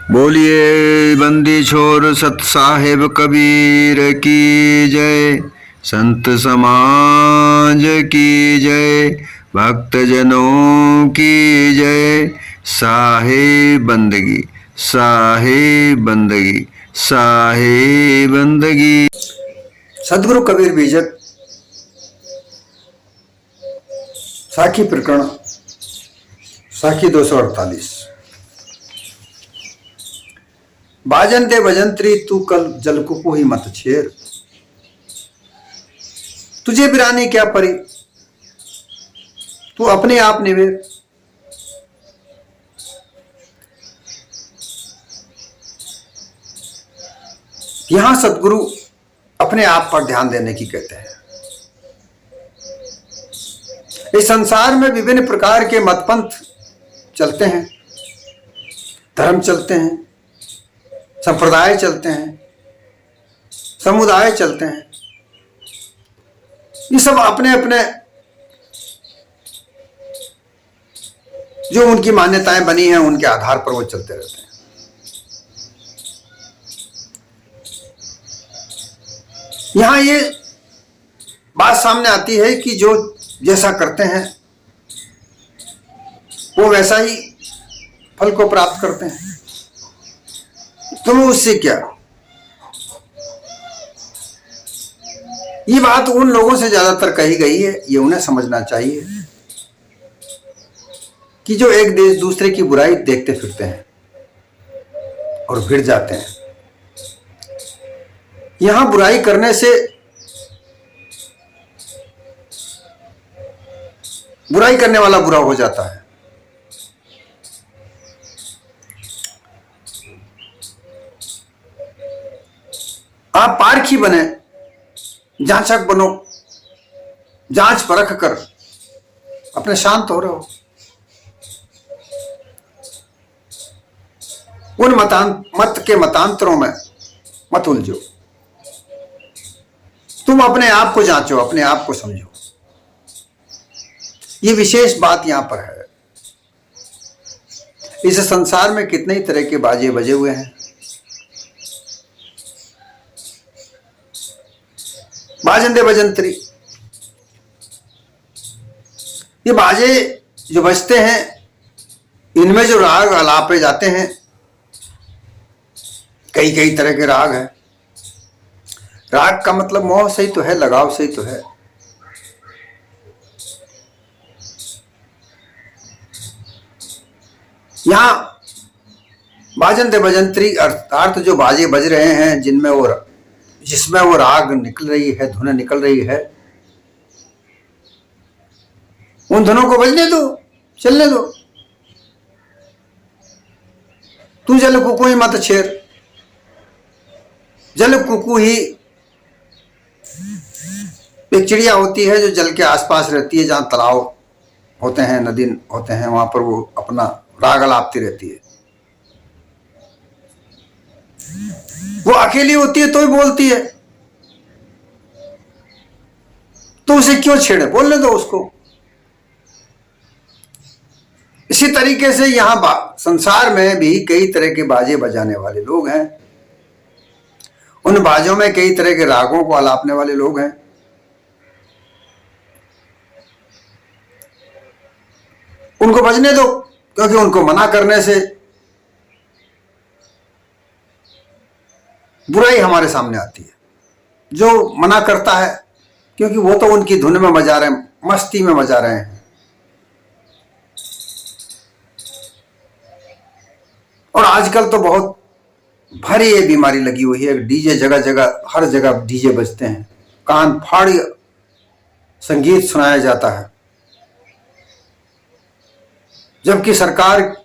बोलिए बंदी छोर सत साहेब कबीर की जय। संत समाज की जय। भक्तजनों की जय। साहेब बंदगी, साहेब बंदगी, साहेब बंदगी। सदगुरु कबीर बीजक साखी प्रकरण साखी 248। बाजन दे भजंत्री तू कल जलकुपु ही मत छेर। तुझे बिरानी क्या परी, तू अपने आप निवेर। यहां सदगुरु अपने आप पर ध्यान देने की कहते हैं। इस संसार में विभिन्न प्रकार के मतपंथ चलते हैं, धर्म चलते हैं, संप्रदाय चलते हैं, समुदाय चलते हैं। ये सब अपने अपने जो उनकी मान्यताएं बनी हैं उनके आधार पर वो चलते रहते हैं। यहां ये बात सामने आती है कि जो जैसा करते हैं वो वैसा ही फल को प्राप्त करते हैं। तुम्हें उससे क्या। ये बात उन लोगों से ज्यादातर कही गई है, ये उन्हें समझना चाहिए कि जो एक देश दूसरे की बुराई देखते फिरते हैं और भिड़ जाते हैं। यहां बुराई करने से बुराई करने वाला बुरा हो जाता है। आप पारखी बने, जांचक बनो, जांच परख कर अपने शांत हो रहे हो। उन मत के मतांतरों में मत उलझो। तुम अपने आप को जांचो, अपने आप को समझो। ये विशेष बात यहां पर है। इस संसार में कितने ही तरह के बाजे बजे हुए हैं। बाजंदे भजंत्री, ये बाजे जो बजते हैं इनमें जो राग अलापे जाते हैं, कई कई तरह के राग हैं। राग का मतलब मोह से ही तो है, लगाव से ही तो है। यहां बाजंदे भजंत्री अर्थात जो बाजे बज रहे हैं जिसमें वो राग निकल रही है, धुन निकल रही है, उन धुनों को बजने दो, चलने दो। तू जल कुकू ही मत छेर। जल कुकू ही एक चिड़िया होती है जो जल के आसपास रहती है। जहां तालाब होते हैं, नदी होते हैं, वहां पर वो अपना राग अलापती रहती है। वो अकेली होती है तो ही बोलती है, तो उसे क्यों छेड़े, बोलने दो उसको। इसी तरीके से यहां संसार में भी कई तरह के बाजे बजाने वाले लोग हैं। उन बाजों में कई तरह के रागों को अलापने वाले लोग हैं। उनको बजने दो, क्योंकि उनको मना करने से बुराई हमारे सामने आती है। जो मना करता है, क्योंकि वो तो उनकी धुन में मजा रहे हैं, मस्ती में मजा रहे हैं। और आजकल तो बहुत भारी ये बीमारी लगी हुई है। डीजे जगह जगह, हर जगह डीजे बजते हैं, कान फाड़ संगीत सुनाया जाता है, जबकि सरकार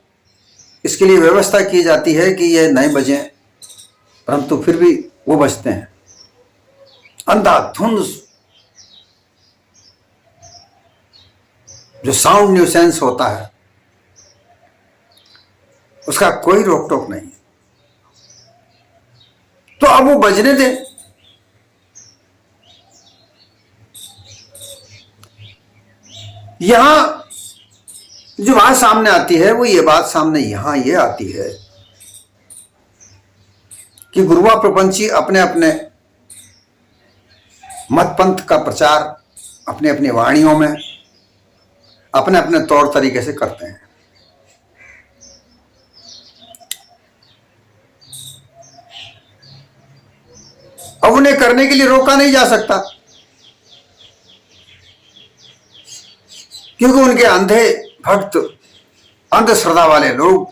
इसके लिए व्यवस्था की जाती है कि ये नहीं बजें, परंतु फिर भी वो बजते हैं। अंधाधुंध जो साउंड न्यूसेंस होता है उसका कोई रोक टोक नहीं। तो अब वो बजने दें। यहां जो बात सामने आती है वो ये बात सामने यहां ये आती है कि गुरुआ प्रपंची अपने अपने मत पंथ का प्रचार अपने अपनी वाणियों में अपने अपने तौर तरीके से करते हैं। अब उन्हें करने के लिए रोका नहीं जा सकता, क्योंकि उनके अंधे भक्त, अंधश्रद्धा वाले लोग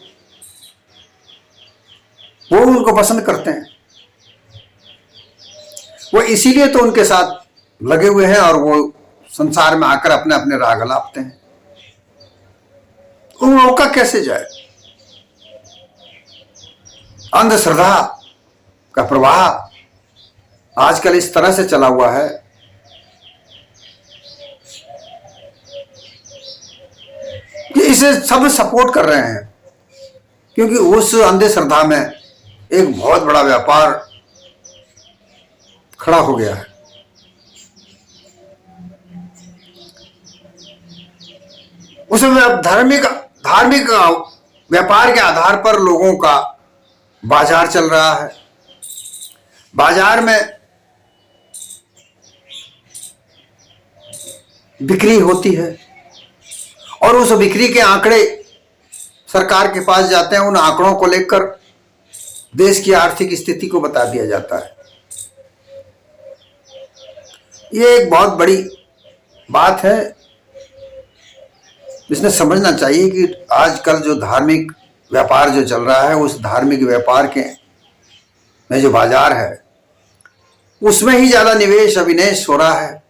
वो उनको पसंद करते हैं। वो इसीलिए तो उनके साथ लगे हुए हैं और वो संसार में आकर अपने अपने राग अलापते हैं। उन रोका कैसे जाए? अंधश्रद्धा का प्रवाह आजकल इस तरह से चला हुआ है कि इसे सब सपोर्ट कर रहे हैं, क्योंकि उस अंधश्रद्धा में एक बहुत बड़ा व्यापार खड़ा हो गया है। उसमें अब धार्मिक व्यापार के आधार पर लोगों का बाजार चल रहा है। बाजार में बिक्री होती है और उस बिक्री के आंकड़े सरकार के पास जाते हैं। उन आंकड़ों को लेकर देश की आर्थिक स्थिति को बता दिया जाता है। ये एक बहुत बड़ी बात है, इसने समझना चाहिए कि आजकल जो धार्मिक व्यापार जो चल रहा है, उस धार्मिक व्यापार के में जो बाजार है उसमें ही ज्यादा निवेश अविनेश हो रहा है।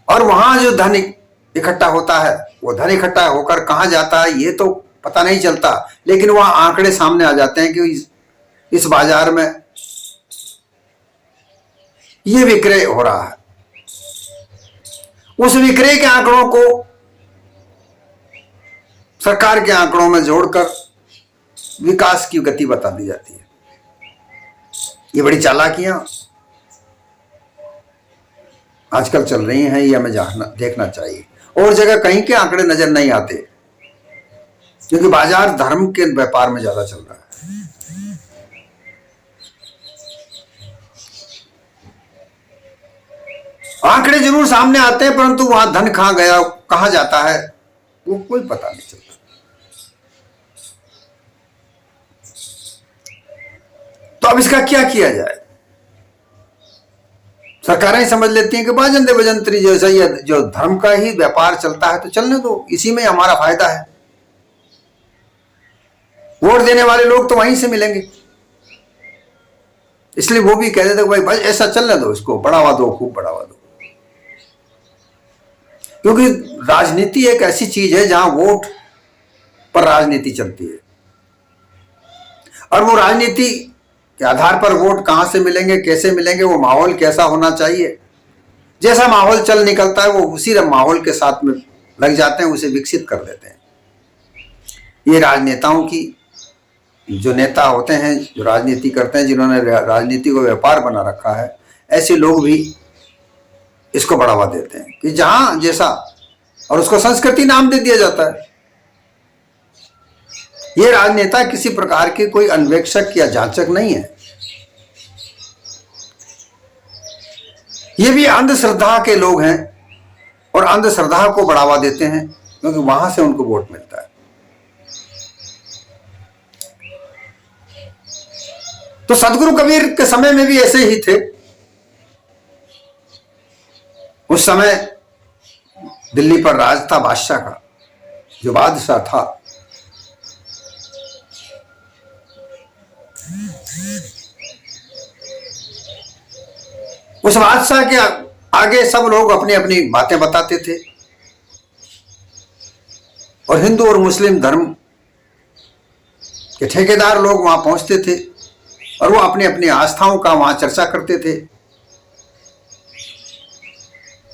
और वहां जो धन इकट्ठा होता है, वो धन इकट्ठा होकर कहां जाता है ये तो पता नहीं चलता, लेकिन वहां आंकड़े सामने आ जाते हैं कि इस बाजार में ये विक्रय हो रहा है। उस विक्रय के आंकड़ों को सरकार के आंकड़ों में जोड़कर विकास की गति बता दी जाती है। ये बड़ी चालाकियां आजकल चल रही हैं, ये हमें देखना चाहिए। और जगह कहीं के आंकड़े नजर नहीं आते, क्योंकि बाजार धर्म के व्यापार में ज्यादा चल रहा है। आंकड़े जरूर सामने आते हैं, परंतु वहां धन कहां गया, कहां जाता है, वो कोई पता नहीं चलता। तो अब इसका क्या किया जाए? सरकारें समझ लेती हैं कि बाजंदे बजंतरी जैसा ये जो धर्म का ही व्यापार चलता है तो चलने दो, इसी में हमारा फायदा है। वोट देने वाले लोग तो वहीं से मिलेंगे, इसलिए वो भी कह देते भाई भाई ऐसा चलने दो, इसको बढ़ावा दो, खूब बढ़ावा दो। क्योंकि राजनीति एक ऐसी चीज है जहां वोट पर राजनीति चलती है, और वो राजनीति के आधार पर वोट कहां से मिलेंगे, कैसे मिलेंगे, वो माहौल कैसा होना चाहिए, जैसा माहौल चल निकलता है वो उसी माहौल के साथ में लग जाते हैं, उसे विकसित कर देते हैं। ये राजनेताओं की जो नेता होते हैं, जो राजनीति करते हैं, जिन्होंने राजनीति को व्यापार बना रखा है, ऐसे लोग भी इसको बढ़ावा देते हैं कि जहां जैसा, और उसको संस्कृति नाम दे दिया जाता है। ये राजनेता किसी प्रकार के कोई अन्वेषक या जांचक नहीं है, ये भी अंधश्रद्धा के लोग हैं और अंधश्रद्धा को बढ़ावा देते हैं, क्योंकि वहां से उनको वोट मिलता है। तो सदगुरु कबीर के समय में भी ऐसे ही थे। उस समय दिल्ली पर राज था बादशाह का, जो बादशाह था उस बादशाह के आगे सब लोग अपनी अपनी बातें बताते थे, और हिंदू और मुस्लिम धर्म के ठेकेदार लोग वहां पहुंचते थे और वो अपनी अपनी आस्थाओं का वहां चर्चा करते थे,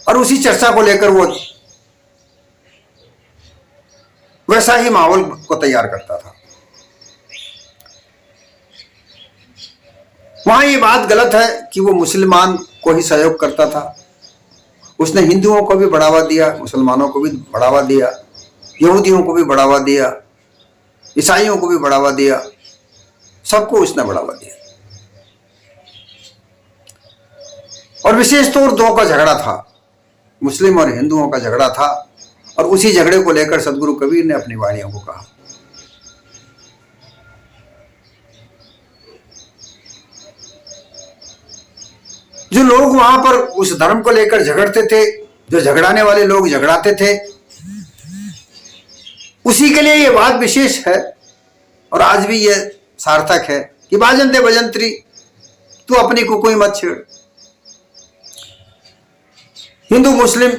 और उसी चर्चा को लेकर वो वैसा ही माहौल को तैयार करता था। वहां ये बात गलत है कि वो मुसलमान को ही सहयोग करता था। उसने हिंदुओं को भी बढ़ावा दिया, मुसलमानों को भी बढ़ावा दिया, यहूदियों को भी बढ़ावा दिया, ईसाइयों को भी बढ़ावा दिया, सबको उसने बढ़ावा दिया। और विशेष तौर दो का झगड़ा था, मुस्लिम और हिंदुओं का झगड़ा था, और उसी झगड़े को लेकर सदगुरु कबीर ने अपनी वाणियों को कहा। जो लोग वहां पर उस धर्म को लेकर झगड़ते थे, जो झगड़ाने वाले लोग झगड़ाते थे, उसी के लिए यह बात विशेष है और आज भी यह सार्थक है कि बाजंते बजंत्री, तू अपनी को कोई मत छेड़। हिंदू मुस्लिम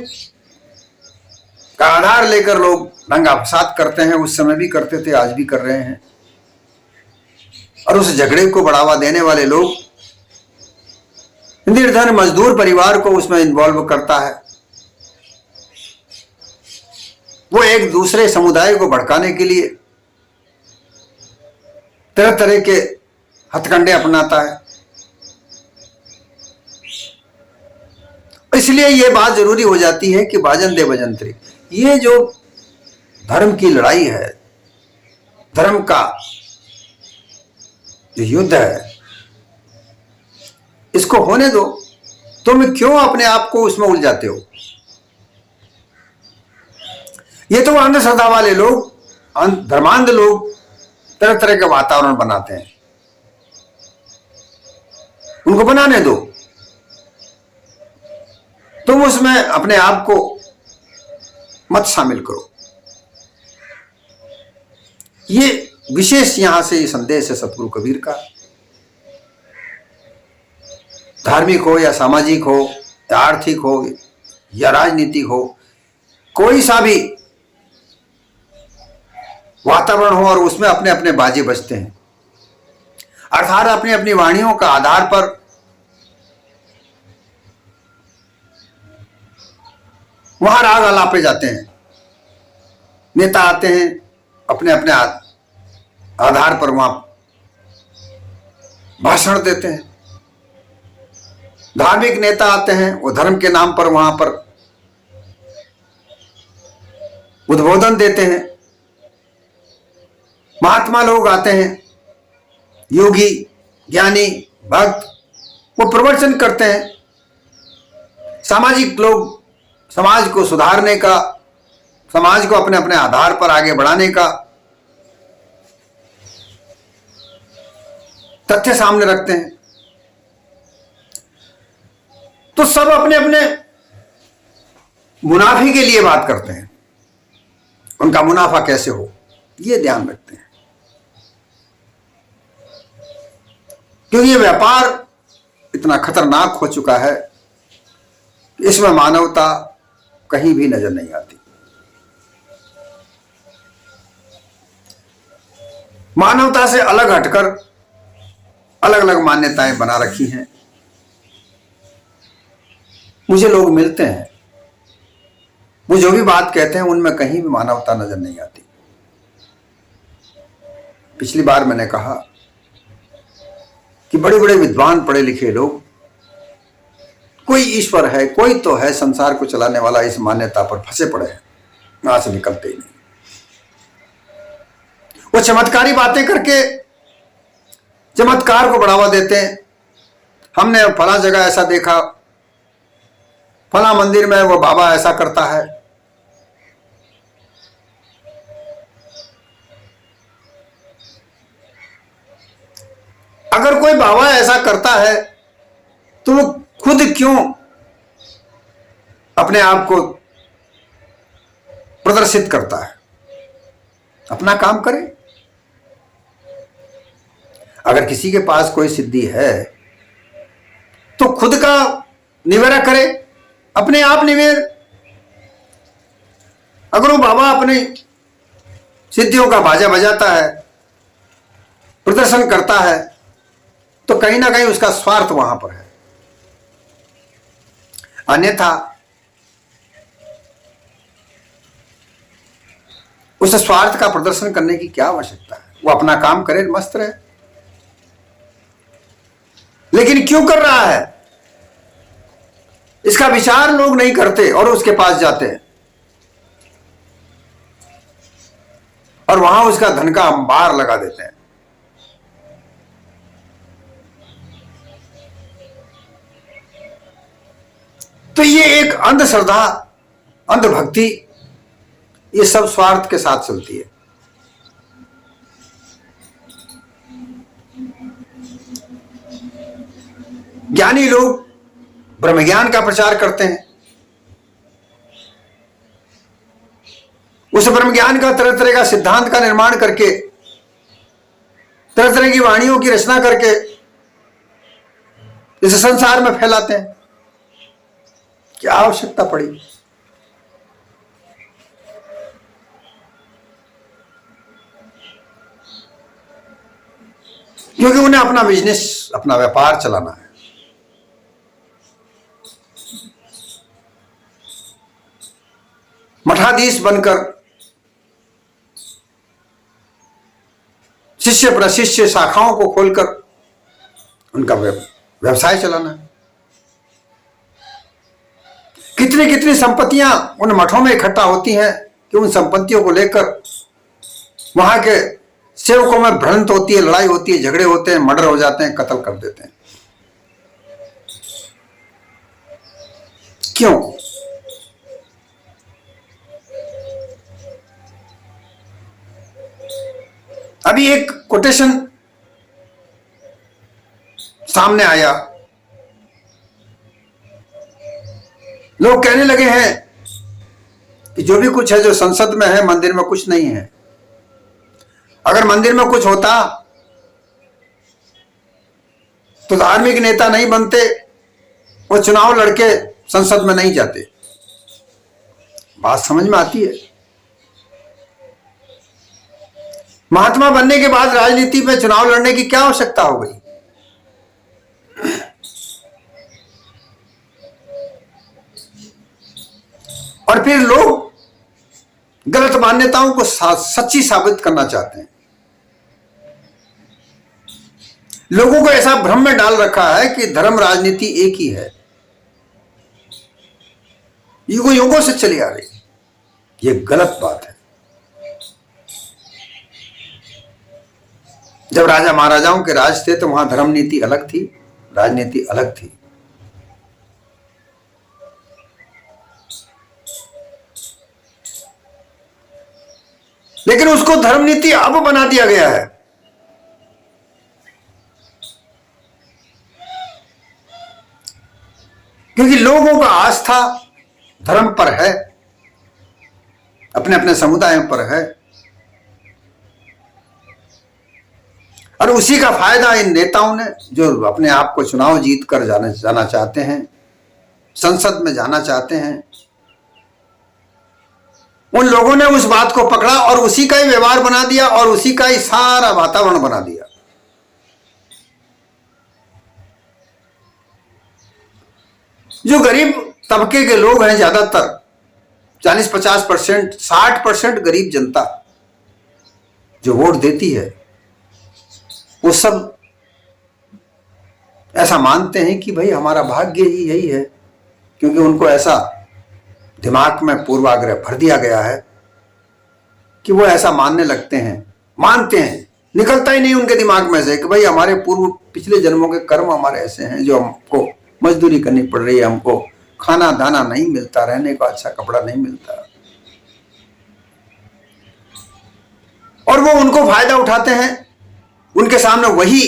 का आधार लेकर लोग दंगा फसाद करते हैं, उस समय भी करते थे, आज भी कर रहे हैं। और उस झगड़े को बढ़ावा देने वाले लोग, निर्धन मजदूर परिवार को उसमें इन्वॉल्व करता है। वो एक दूसरे समुदाय को भड़काने के लिए तरह तरह के हथकंडे अपनाता है। इसलिए यह बात जरूरी हो जाती है कि बाजन दे बजंत्री, ये जो धर्म की लड़ाई है, धर्म का जो युद्ध है, इसको होने दो। तुम क्यों अपने आप को उसमें उलझाते हो? ये तो अंधश्रद्धा वाले लोग, धर्मांध लोग तरह तरह के वातावरण बनाते हैं, उनको बनाने दो। तुम उसमें अपने आप को मत शामिल करो। ये विशेष यहां से ये संदेश है सतगुरु कबीर का। धार्मिक हो या सामाजिक हो या आर्थिक हो या राजनीतिक हो, कोई सा भी वातावरण हो और उसमें अपने अपने बाजे बजते हैं, अर्थात अपनी अपनी वाणियों का आधार पर वहां राग आलापे जाते हैं। नेता आते हैं, अपने अपने आधार पर वहां भाषण देते हैं। धार्मिक नेता आते हैं, वो धर्म के नाम पर वहां पर उद्बोधन देते हैं। महात्मा लोग आते हैं, योगी ज्ञानी भक्त, वो प्रवचन करते हैं। सामाजिक लोग समाज को सुधारने का, समाज को अपने अपने आधार पर आगे बढ़ाने का तथ्य सामने रखते हैं। तो सब अपने अपने मुनाफे के लिए बात करते हैं, उनका मुनाफा कैसे हो ये ध्यान रखते हैं। क्योंकि ये व्यापार इतना खतरनाक हो चुका है, इसमें मानवता कहीं भी नजर नहीं आती। मानवता से अलग हटकर अलग अलग मान्यताएं बना रखी हैं। मुझे लोग मिलते हैं, वो जो भी बात कहते हैं उनमें कहीं भी मानवता नजर नहीं आती। पिछली बार मैंने कहा कि बड़े बड़े विद्वान पढ़े लिखे लोग, कोई ईश्वर है, कोई तो है संसार को चलाने वाला, इस मान्यता पर फंसे पड़े हैं, वहां से निकलते ही नहीं। वो चमत्कारी बातें करके चमत्कार को बढ़ावा देते हैं। हमने फला जगह ऐसा देखा, फला मंदिर में वो बाबा ऐसा करता है। अगर कोई बाबा ऐसा करता है तो वो खुद क्यों अपने आप को प्रदर्शित करता है? अपना काम करे। अगर किसी के पास कोई सिद्धि है तो खुद का निवेरा करे, अपने आप निवेर। अगर वो बाबा अपनी सिद्धियों का बाजा बजाता है, प्रदर्शन करता है, तो कहीं ना कहीं उसका स्वार्थ वहां पर है। अन्यथा उस स्वार्थ का प्रदर्शन करने की क्या आवश्यकता है? वो अपना काम करे, मस्त रहे। लेकिन क्यों कर रहा है इसका विचार लोग नहीं करते और उसके पास जाते हैं और वहां उसका धन का अंबार लगा देते हैं। तो ये एक अंधश्रद्धा, अंधभक्ति, ये सब स्वार्थ के साथ चलती है। ज्ञानी लोग ब्रह्मज्ञान का प्रचार करते हैं, उस ब्रह्मज्ञान का तरह तरह का सिद्धांत का निर्माण करके, तरह तरह की वाणियों की रचना करके इसे संसार में फैलाते हैं। क्या आवश्यकता पड़ी? क्योंकि उन्हें अपना बिजनेस, अपना व्यापार चलाना है। मठाधीश बनकर शिष्य प्रशिष्य शाखाओं को खोलकर उनका व्यवसाय चलाना है। कितनी कितनी संपत्तियां उन मठों में इकट्ठा होती हैं कि उन संपत्तियों को लेकर वहां के सेवकों में भ्रांत होती है, लड़ाई होती है, झगड़े होते हैं, मर्डर हो जाते हैं, कत्ल कर देते हैं। क्यों? अभी एक कोटेशन सामने आया, लोग कहने लगे हैं कि जो भी कुछ है जो संसद में है, मंदिर में कुछ नहीं है। अगर मंदिर में कुछ होता तो धार्मिक नेता नहीं बनते, वो चुनाव लड़के संसद में नहीं जाते। बात समझ में आती है? महात्मा बनने के बाद राजनीति में चुनाव लड़ने की क्या आवश्यकता हो गई? और फिर लोग गलत मान्यताओं को सच्ची साबित करना चाहते हैं। लोगों को ऐसा भ्रम में डाल रखा है कि धर्म राजनीति एक ही है, युगों युगों से चली आ रही। ये गलत बात है। जब राजा महाराजाओं के राज थे तो वहां धर्म नीति अलग थी, राजनीति अलग थी। लेकिन उसको धर्म नीति अब बना दिया गया है। क्योंकि लोगों का आस्था धर्म पर है, अपने अपने समुदायों पर है, और उसी का फायदा इन नेताओं ने, जो अपने आप को चुनाव जीत कर जाना चाहते हैं, संसद में जाना चाहते हैं, उन लोगों ने उस बात को पकड़ा और उसी का ही व्यवहार बना दिया और उसी का ही सारा वातावरण बना दिया। जो गरीब तबके के लोग हैं, ज्यादातर 40-50%, 60% गरीब जनता जो वोट देती है, वो सब ऐसा मानते हैं कि भाई हमारा भाग्य ही यही है। क्योंकि उनको ऐसा दिमाग में पूर्वाग्रह भर दिया गया है कि वो ऐसा मानने लगते हैं, मानते हैं, निकलता ही नहीं उनके दिमाग में से कि भाई हमारे पूर्व पिछले जन्मों के कर्म हमारे ऐसे हैं जो हमको मजदूरी करनी पड़ रही है, हमको खाना दाना नहीं मिलता, रहने को अच्छा कपड़ा नहीं मिलता, और वो उनको फायदा उठाते हैं, उनके सामने वही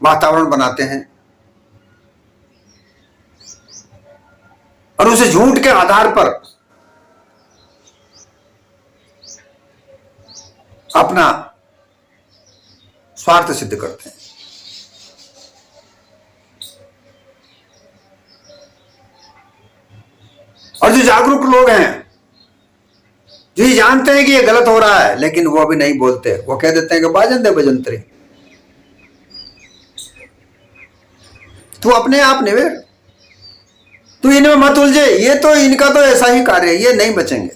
वातावरण बनाते हैं और उसे झूठ के आधार पर अपना स्वार्थ सिद्ध करते हैं। और जो जागरूक लोग हैं, जो ये जानते हैं कि ये गलत हो रहा है, लेकिन वो अभी नहीं बोलते, वो कह देते हैं कि बाजन दे बजंतरी, तू अपने आप निवेड़, तू इनमें मत उलझे, ये तो इनका तो ऐसा ही कार्य है, ये नहीं बचेंगे।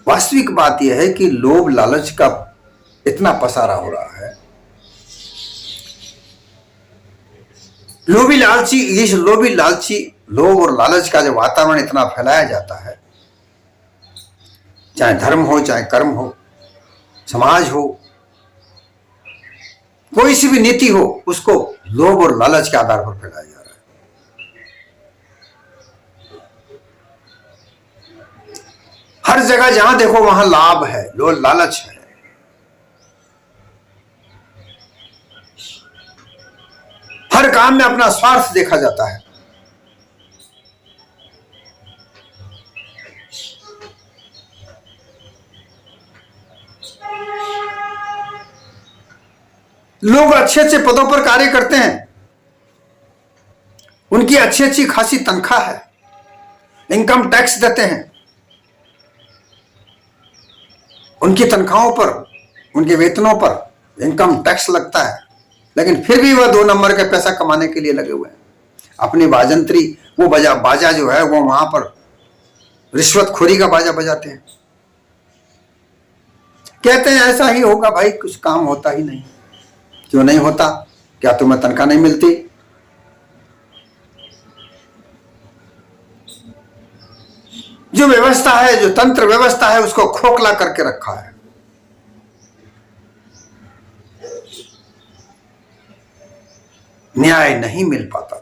वास्तविक बात यह है कि लोभ लालच का इतना पसारा हो रहा है, लोभी लालची लोभ और लालच का जो वातावरण इतना फैलाया जाता है, चाहे धर्म हो, चाहे कर्म हो, समाज हो, कोई सी भी नीति हो, उसको लोभ और लालच के आधार पर फैलाया जा रहा है। हर जगह जहां देखो वहां लाभ है, लालच है। हर काम में अपना स्वार्थ देखा जाता है। लोग अच्छे अच्छे पदों पर कार्य करते हैं, उनकी अच्छी अच्छी खासी तनख्वाह है, इनकम टैक्स देते हैं, उनकी तनख्वाहों पर, उनके वेतनों पर इनकम टैक्स लगता है, लेकिन फिर भी वह 2 नंबर का पैसा कमाने के लिए लगे हुए हैं। अपनी बाजंत्री, वो बाजा जो है वो वहां पर रिश्वतखोरी का बाजा बजाते हैं। कहते हैं ऐसा ही होगा भाई, कुछ काम होता ही नहीं। क्यों नहीं होता? क्या तुम्हें तनख्वाह नहीं मिलती? जो व्यवस्था है, जो तंत्र व्यवस्था है, उसको खोखला करके रखा है। न्याय नहीं मिल पाता।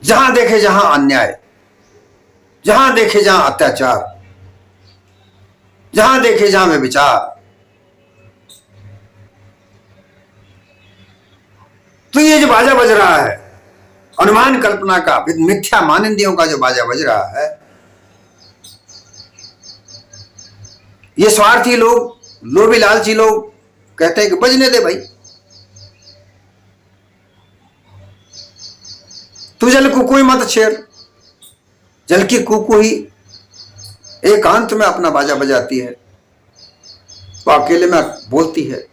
जहां देखे जहां अन्याय, जहां देखे जहां अत्याचार, जहां देखे जहां व्यभिचार। तो ये जो बाजा बज रहा है, अनुमान कल्पना का, मिथ्या मानिंदियों का जो बाजा बज रहा है, ये स्वार्थी लोग, लोभी लालची लोग कहते हैं कि बजने दे भाई, तू जल कुकुई मत छेड़। जल की कुकू ही एकांत में अपना बाजा बजाती है, वो अकेले में बोलती है।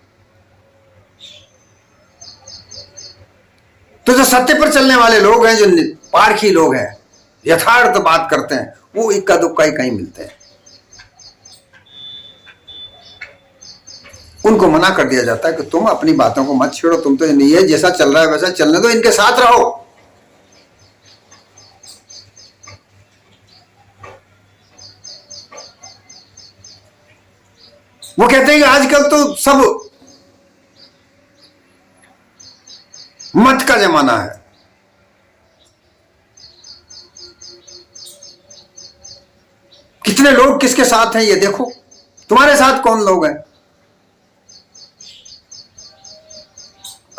तो जो सत्य पर चलने वाले लोग हैं, जो पारखी लोग हैं, यथार्थ बात करते हैं, वो इक्का दुक्का ही कहीं मिलते हैं। उनको मना कर दिया जाता है कि तुम अपनी बातों को मत छेड़ो, तुम तो ये जैसा चल रहा है वैसा चलने दो, इनके साथ रहो। वो कहते हैं कि आजकल तो सब मत का जमाना है। कितने लोग किसके साथ हैं ये देखो, तुम्हारे साथ कौन लोग हैं।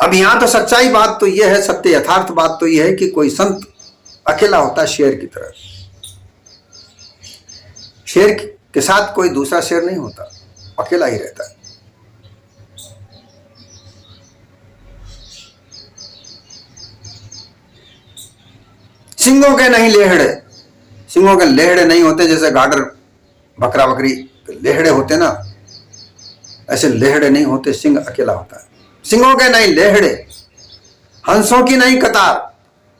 अब यहां तो सच्चाई बात तो यह है, सत्य यथार्थ बात तो यह है कि कोई संत अकेला होता है शेर की तरह। शेर के साथ कोई दूसरा शेर नहीं होता, अकेला ही रहता है। सिंगों के नहीं लेहड़े, सिंगों के लेहड़े नहीं होते, जैसे गाडर बकरा बकरी लेहड़े होते ना, ऐसे लेहड़े नहीं होते, सिंह अकेला होता है। सिंगों के नहीं लेहड़े, हंसों की नहीं कतार।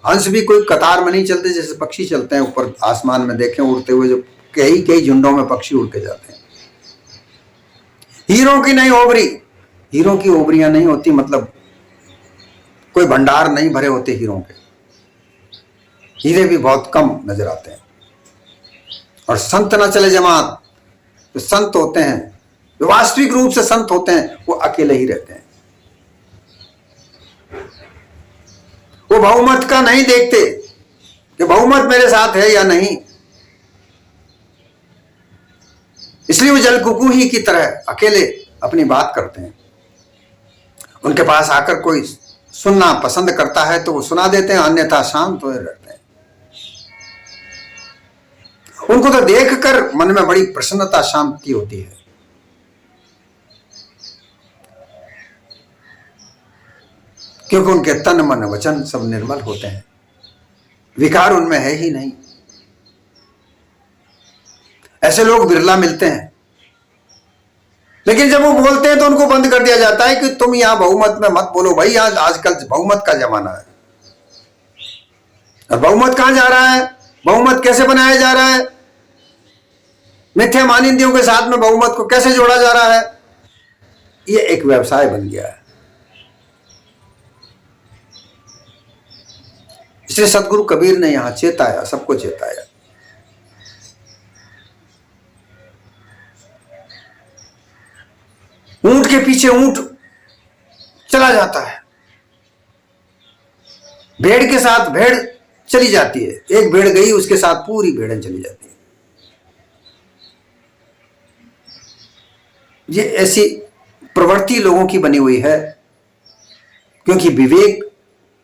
हंस भी कोई कतार में नहीं चलते, जैसे पक्षी चलते हैं ऊपर आसमान में, देखें उड़ते हुए, जो कई कई झुंडों में पक्षी उड़ के जाते हैं। हीरों की नहीं ओबरी, हीरों की ओबरियां नहीं होती, मतलब कोई भंडार नहीं भरे होते हीरों के, हीरे भी बहुत कम नजर आते हैं। और संत न चले जमात, तो संत होते हैं, जो वास्तविक रूप से संत होते हैं, वो अकेले ही रहते हैं। वो बहुमत का नहीं देखते कि बहुमत मेरे साथ है या नहीं, इसलिए वो जलकुकू ही की तरह अकेले अपनी बात करते हैं। उनके पास आकर कोई सुनना पसंद करता है तो वो सुना देते हैं, अन्यथा शांत हुए रहते हैं। उनको तो देखकर मन में बड़ी प्रसन्नता, शांति होती है। क्योंकि उनके तन मन वचन सब निर्मल होते हैं, विकार उनमें है ही नहीं। ऐसे लोग बिरला मिलते हैं, लेकिन जब वो बोलते हैं तो उनको बंद कर दिया जाता है कि तुम यहां बहुमत में मत बोलो भाई, यहां आजकल बहुमत का जमाना है। और बहुमत कहां जा रहा है, बहुमत कैसे बनाया जा रहा है, मिथ्या मानिंदियों के साथ में बहुमत को कैसे जोड़ा जा रहा है, ये एक व्यवसाय बन गया है। इसलिए सदगुरु कबीर ने यहां चेताया, सबको चेताया। ऊंट के पीछे ऊंट चला जाता है, भेड़ के साथ भेड़ चली जाती है, एक भेड़ गई उसके साथ पूरी भेड़ें चली जाती है। ये ऐसी प्रवृत्ति लोगों की बनी हुई है क्योंकि विवेक,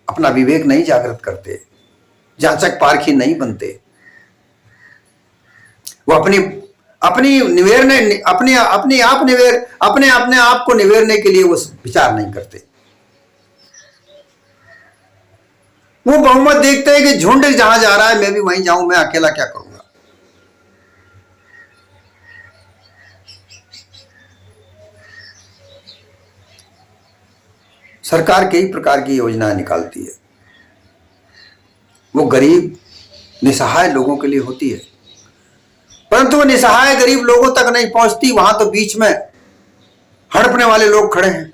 अपना विवेक नहीं जागृत करते, जांचक पारखी नहीं बनते। वो अपने आप को निवेरने के लिए वो विचार नहीं करते। वो बहुमत देखते हैं कि झुंड जहां जा रहा है मैं भी वहीं जाऊं, मैं अकेला क्या करूंगा। सरकार कई प्रकार की योजनाएं निकालती है, वो गरीब निसहाय लोगों के लिए होती है, परंतु वो निसहाय गरीब लोगों तक नहीं पहुंचती। वहां तो बीच में हड़पने वाले लोग खड़े हैं,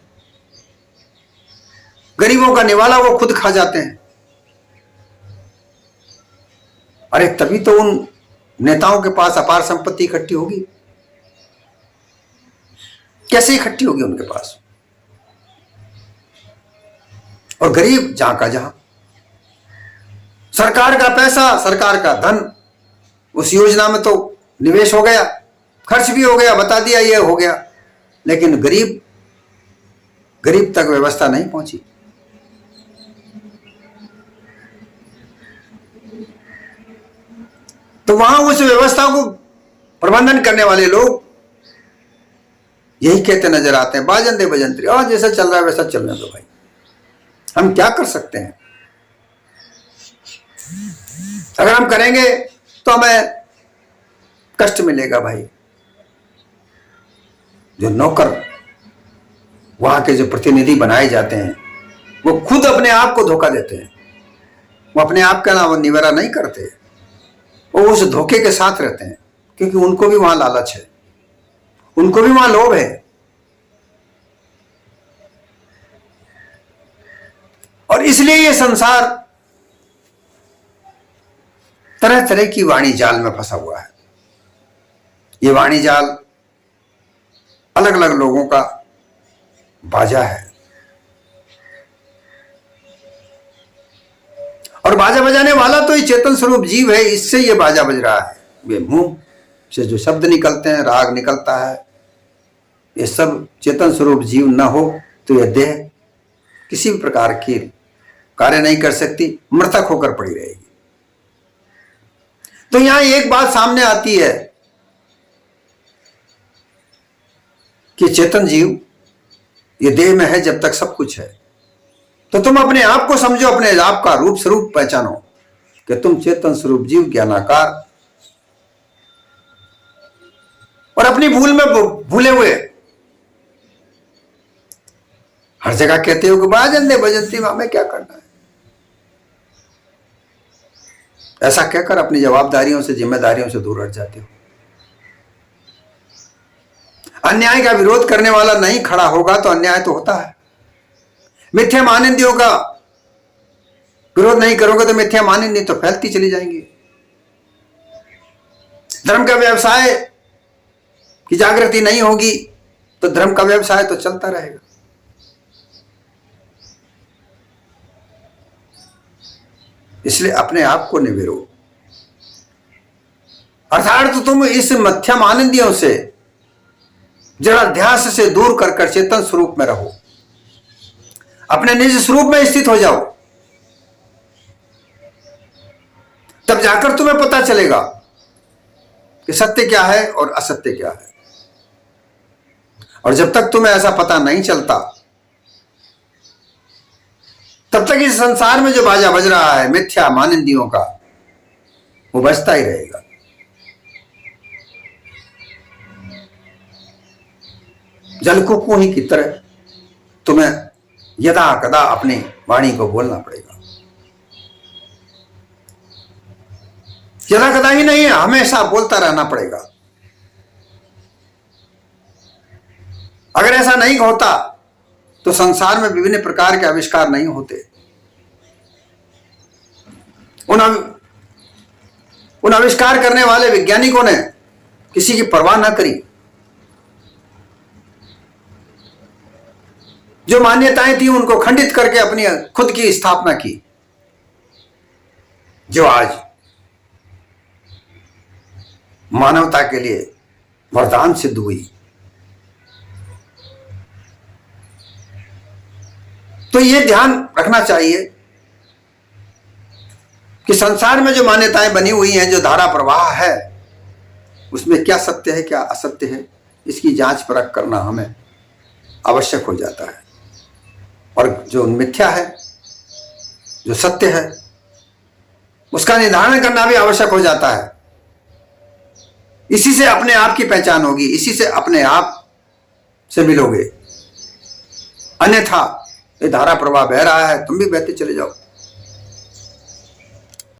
गरीबों का निवाला वो खुद खा जाते हैं। अरे तभी तो उन नेताओं के पास अपार संपत्ति इकट्ठी होगी। कैसे इकट्ठी होगी उनके पास? और गरीब जहां का जहां, सरकार का पैसा, सरकार का धन उस योजना में तो निवेश हो गया, खर्च भी हो गया, बता दिया ये हो गया, लेकिन गरीब तक व्यवस्था नहीं पहुंची। तो वहां उस व्यवस्था को प्रबंधन करने वाले लोग यही कहते नजर आते हैं, बाजन दे बजंत्री, और जैसा चल रहा है वैसा चलने दो भाई, हम क्या कर सकते हैं। अगर हम करेंगे तो हमें कष्ट मिलेगा भाई। जो नौकर वहां के जो प्रतिनिधि बनाए जाते हैं वो खुद अपने आप को धोखा देते हैं, वो अपने आप का ना निवारा नहीं करते, वो उस धोखे के साथ रहते हैं, क्योंकि उनको भी वहां लालच है, उनको भी वहां लोभ है। और इसलिए ये संसार तरह तरह की वाणी जाल में फंसा हुआ है। ये वाणी जाल अलग अलग लोगों का बाजा है, और बाजा बजाने वाला तो ये चेतन स्वरूप जीव है, इससे ये बाजा बज रहा है। ये मुंह से जो शब्द निकलते हैं, राग निकलता है, ये सब चेतन स्वरूप जीव न हो तो यह देह किसी भी प्रकार की कार्य नहीं कर सकती, मृतक होकर पड़ी रहेगी। तो यहां एक बात सामने आती है कि चेतन जीव ये देह में है जब तक सब कुछ है, तो तुम अपने आप को समझो, अपने आप का रूप स्वरूप पहचानो कि तुम चेतन स्वरूप जीव ज्ञानाकार, और अपनी भूल में भूले हुए हर जगह कहते हो कि बाजन दे बजंती में हमें क्या करना है। ऐसा कहकर अपनी जवाबदारियों से, जिम्मेदारियों से दूर हट जाते हो। अन्याय का विरोध करने वाला नहीं खड़ा होगा तो अन्याय तो होता है। मिथ्या मानिंदियों का विरोध नहीं करोगे तो मिथ्या मानिंदी तो फैलती चली जाएंगी। धर्म का व्यवसाय की जागृति नहीं होगी तो धर्म का व्यवसाय तो चलता रहेगा। इसलिए अपने आप को निवेरो, अर्थात तो तुम इस मध्यम आनंदियों से, जड़ा ध्यास से दूर कर चेतन स्वरूप में रहो, अपने निज स्वरूप में स्थित हो जाओ। तब जाकर तुम्हें पता चलेगा कि सत्य क्या है और असत्य क्या है। और जब तक तुम्हें ऐसा पता नहीं चलता, तब तक इस संसार में जो बाजा बज रहा है मिथ्या मानिंदियों का, वो बजता ही रहेगा। जलकुकुही की तरह तुम्हें यदा कदा अपनी वाणी को बोलना पड़ेगा। यदा कदा ही नहीं, हमेशा बोलता रहना पड़ेगा। अगर ऐसा नहीं होता तो संसार में विभिन्न प्रकार के आविष्कार नहीं होते। उन आविष्कार करने वाले वैज्ञानिकों ने किसी की परवाह न करी। जो मान्यताएं थी उनको खंडित करके अपनी खुद की स्थापना की। जो आज मानवता के लिए वरदान सिद्ध हुई। तो ये ध्यान रखना चाहिए कि संसार में जो मान्यताएं बनी हुई हैं, जो धारा प्रवाह है, उसमें क्या सत्य है क्या असत्य है, इसकी जांच परख करना हमें आवश्यक हो जाता है। और जो मिथ्या है, जो सत्य है, उसका निर्धारण करना भी आवश्यक हो जाता है। इसी से अपने आप की पहचान होगी, इसी से अपने आप से मिलोगे। अन्यथा ये धारा प्रवाह बह रहा है, तुम भी बहते चले जाओ।